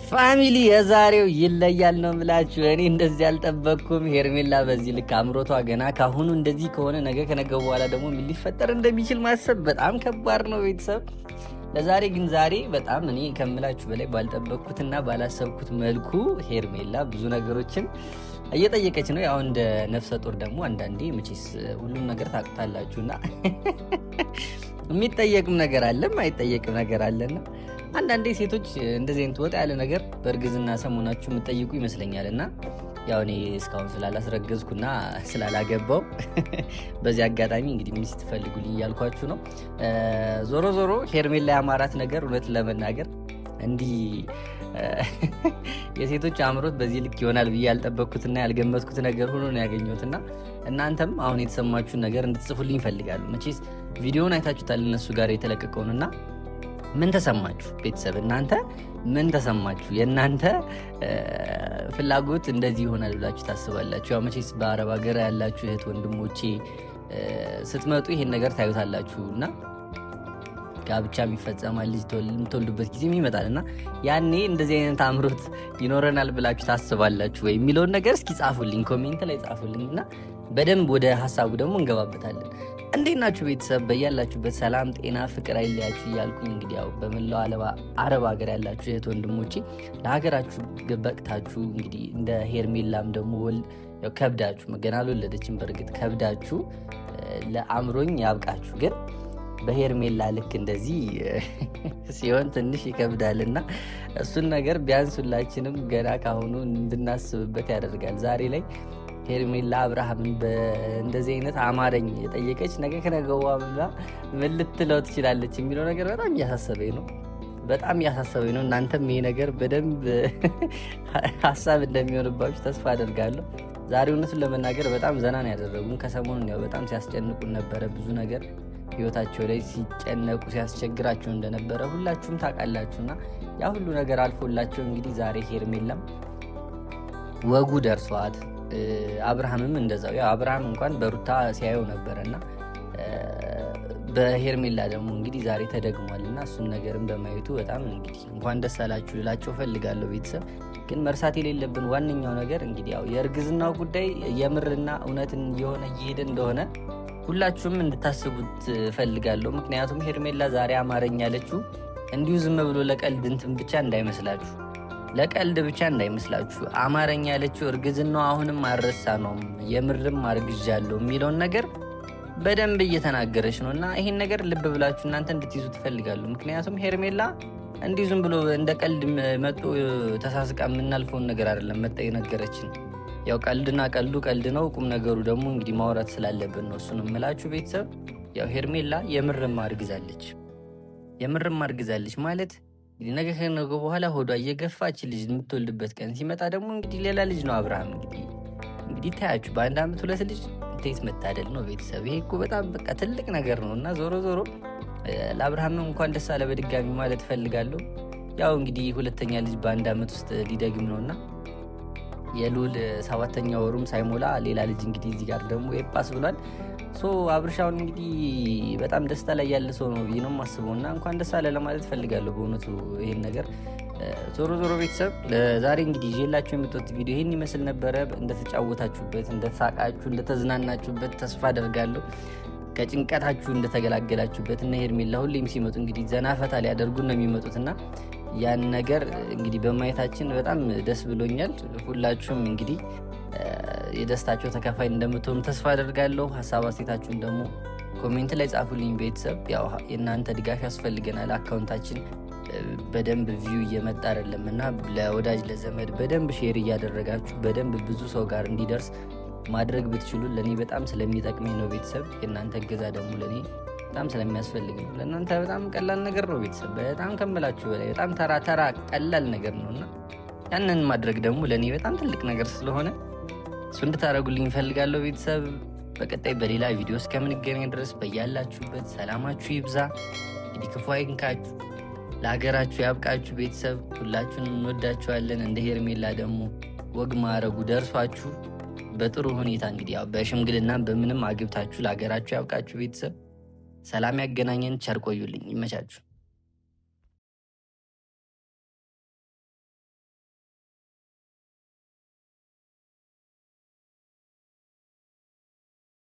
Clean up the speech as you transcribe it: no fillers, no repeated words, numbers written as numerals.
ፋሚሊ የዛሬው ይለያል ነው የምላችሁ። እኔ እንደዚህ አልጠበቅኩም። ሄርሜላ በዚህ ልክ አምሮቷ ገና ካሁኑ እንደዚህ ከሆነ ነገ ከነገ በኋላ ደግሞ ምን ሊፈጠር እንደሚችል ማሰብ በጣም ከባድ ነው ቤተሰብ። ለዛሬ ግን ዛሬ በጣም እኔ ከምላችሁ በላይ ባልጠበቅኩትና ባላሰብኩት መልኩ ሄርሜላ ብዙ ነገሮችን እየጠየቀች ነው። ያው እንደ ነፍሰ ጡር ደግሞ አንዳንዴ መቼስ ሁሉም ነገር ታውቁታላችሁና የሚጠየቅም ነገር አለ፣ የማይጠየቅም ነገር አለና አንዳንዴ ሴቶች እንደዚህ አይነት ወጣ ያለ ነገር በእርግዝና ሰሞናችሁ የምትጠይቁ ይመስለኛል። እና ያው እኔ እስካሁን ስላላስረገዝኩና ስላላገባው በዚህ አጋጣሚ እንግዲህ ሚስት ትፈልጉልኝ እያልኳችሁ ነው። ዞሮ ዞሮ ሄርሜላ ያማራት ነገር እውነት ለመናገር እንዲህ የሴቶች አእምሮት በዚህ ልክ ይሆናል ብዬ ያልጠበቅኩትና ያልገመትኩት ነገር ሆኖ ነው ያገኘሁትና እናንተም አሁን የተሰማችሁን ነገር እንድትጽፉልኝ ይፈልጋሉ። መቼስ ቪዲዮውን አይታችሁታል እነሱ ጋር የተለቀቀውንና ምን ተሰማችሁ ቤተሰብ? እናንተ ምን ተሰማችሁ? የእናንተ ፍላጎት እንደዚህ ይሆናል ብላችሁ ታስባላችሁ? ያው መቼስ በአረብ ሀገር ያላችሁ እህት ወንድሞቼ ስትመጡ ይሄን ነገር ታዩታላችሁ እና ጋብቻም ይፈጸማል፣ ልጅ የምትወልዱበት ጊዜም ይመጣል እና ያኔ እንደዚህ አይነት አምሮት ይኖረናል ብላችሁ ታስባላችሁ ወይ የሚለውን ነገር እስኪ ጻፉልኝ፣ ኮሜንት ላይ ጻፉልኝ እና በደንብ ወደ ሀሳቡ ደግሞ እንገባበታለን። እንዴት ናችሁ ቤተሰብ? በያላችሁበት ሰላም፣ ጤና፣ ፍቅር አይለያችሁ እያልኩኝ እንግዲህ ያው በመላው አረብ ሀገር ያላችሁ እህት ወንድሞቼ ለሀገራችሁ በቅታችሁ እንግዲህ እንደ ሄርሜላም ደግሞ ከብዳችሁ ገና አልወለደችም፣ በእርግጥ ከብዳችሁ ለአምሮኝ ያብቃችሁ። ግን በሄርሜላ ልክ እንደዚህ ሲሆን ትንሽ ይከብዳልና እሱን ነገር ቢያንስ ሁላችንም ገና ካሁኑ እንድናስብበት ያደርጋል። ዛሬ ላይ ሄርሜላ አብርሃምን እንደዚህ አይነት አማረኝ የጠየቀች ነገ ከነገ በኋላ ምን ልትለው ትችላለች የሚለው ነገር በጣም እያሳሰበኝ ነው። በጣም እያሳሰበኝ ነው። እናንተም ይሄ ነገር በደንብ ሀሳብ እንደሚሆንባችሁ ተስፋ አደርጋለሁ። ዛሬ እውነቱን ለመናገር በጣም ዘናን ያደረጉን ከሰሞኑን ያው በጣም ሲያስጨንቁን ነበረ። ብዙ ነገር ህይወታቸው ላይ ሲጨነቁ ሲያስቸግራቸው እንደነበረ ሁላችሁም ታውቃላችሁና ያ ሁሉ ነገር አልፎላቸው እንግዲህ ዛሬ ሄርሜላም ወጉ ደርሷት አብርሃምም እንደዛው። ያው አብርሃም እንኳን በሩታ ሲያየው ነበረና በሄርሜላ ደግሞ እንግዲህ ዛሬ ተደግሟልና እሱን ነገርም በማየቱ በጣም እንግዲህ እንኳን ደስ አላችሁ ልላቸው ፈልጋለሁ። ቤተሰብ ግን መርሳት የሌለብን ዋነኛው ነገር እንግዲህ ያው የእርግዝናው ጉዳይ የምርና እውነትን እየሆነ እየሄደ እንደሆነ ሁላችሁም እንድታስቡት ፈልጋለሁ። ምክንያቱም ሄርሜላ ዛሬ አማረኝ ያለችው እንዲሁ ዝም ብሎ ለቀልድ እንትን ብቻ እንዳይመስላችሁ፣ ለቀልድ ብቻ እንዳይመስላችሁ። አማረኛ ያለችው እርግዝናው አሁንም አልረሳ ነው፣ የምርም አርግዣለሁ የሚለውን ነገር በደንብ እየተናገረች ነው እና ይሄን ነገር ልብ ብላችሁ እናንተ እንድትይዙ ትፈልጋሉ። ምክንያቱም ሄርሜላ እንዲህ ዝም ብሎ እንደ ቀልድ መጡ ተሳስቃ የምናልፈውን ነገር አይደለም መጣ የነገረችን። ያው ቀልድና ቀልድ ነው፣ ቁም ነገሩ ደግሞ እንግዲህ ማውራት ስላለብን ነው እሱን የምላችሁ ቤተሰብ። ያው ሄርሜላ የምርም አርግዛለች ማለት ነገ ከነገ በኋላ ሆዷ እየገፋች ልጅ የምትወልድበት ቀን ሲመጣ ደግሞ እንግዲህ ሌላ ልጅ ነው አብርሃም እንግዲህ ታያችሁ። በአንድ ዓመት 2 ልጅ እንዴት መታደል ነው ቤተሰብ። ይሄ እኮ በጣም በቃ ትልቅ ነገር ነው እና ዞሮ ለአብርሃም እንኳን ደስ አለ በድጋሚ ማለት እፈልጋለሁ። ያው እንግዲህ 2ኛ ልጅ በአንድ ዓመት ውስጥ ሊደግም ነውና የሉል 7ኛ ወሩም ሳይሞላ ሌላ ልጅ እንግዲህ እዚህ ጋር ደግሞ ኤጳስ ብሏል። አብርሻውን እንግዲህ በጣም ደስታ ላይ ያለ ሰው ነው ብዬ ነው የማስበው እና እንኳን ደስ አለ ለማለት ፈልጋለሁ በእውነቱ ይሄን ነገር። ዞሮ ቤተሰብ ለዛሬ እንግዲህ ይዤላችሁ የመጣሁት ቪዲዮ ይሄን ይመስል ነበረ። እንደተጫወታችሁበት፣ እንደተሳቃችሁ፣ እንደተዝናናችሁበት ተስፋ አደርጋለሁ። ከጭንቀታችሁ እንደተገላገላችሁበት እና ሄርሜላ ሁሌም ሲመጡ እንግዲህ ዘና ፈታ ሊያደርጉን ነው የሚመጡትና ያን ነገር እንግዲህ በማየታችን በጣም ደስ ብሎኛል። ሁላችሁም እንግዲህ የደስታቸው ተካፋይ እንደምትሆኑ ተስፋ አደርጋለሁ። ሀሳብ አስተያየታችሁን ደግሞ ኮሜንት ላይ ጻፉልኝ ቤተሰብ። ያው የእናንተ ድጋፍ ያስፈልገናል። አካውንታችን በደንብ ቪው እየመጣ አይደለም እና ለወዳጅ ለዘመድ በደንብ ሼር እያደረጋችሁ በደንብ ብዙ ሰው ጋር እንዲደርስ ማድረግ ብትችሉ ለእኔ በጣም ስለሚጠቅመኝ ነው ቤተሰብ። የእናንተ እገዛ ደግሞ ለእኔ በጣም ስለሚያስፈልግ ነው። ለእናንተ በጣም ቀላል ነገር ነው ቤተሰብ፣ በጣም ከምላችሁ በላይ በጣም ተራ ቀላል ነገር ነው እና ያንን ማድረግ ደግሞ ለእኔ በጣም ትልቅ ነገር ስለሆነ እሱ እንድታደርጉልኝ እፈልጋለሁ ቤተሰብ። በቀጣይ በሌላ ቪዲዮ እስከምንገናኝ ድረስ በያላችሁበት ሰላማችሁ ይብዛ። እንግዲህ ክፉ አይንካችሁ፣ ለሀገራችሁ ያብቃችሁ ቤተሰብ። ሁላችሁን እንወዳችኋለን። እንደ ሄርሜላ ደግሞ ወግ ማዕረጉ ደርሷችሁ በጥሩ ሁኔታ እንግዲህ ያው በሽምግልና በምንም አግብታችሁ ለሀገራችሁ ያብቃችሁ ቤተሰብ። ሰላም ያገናኘን። ቸር ቆዩልኝ። ይመቻችሁ።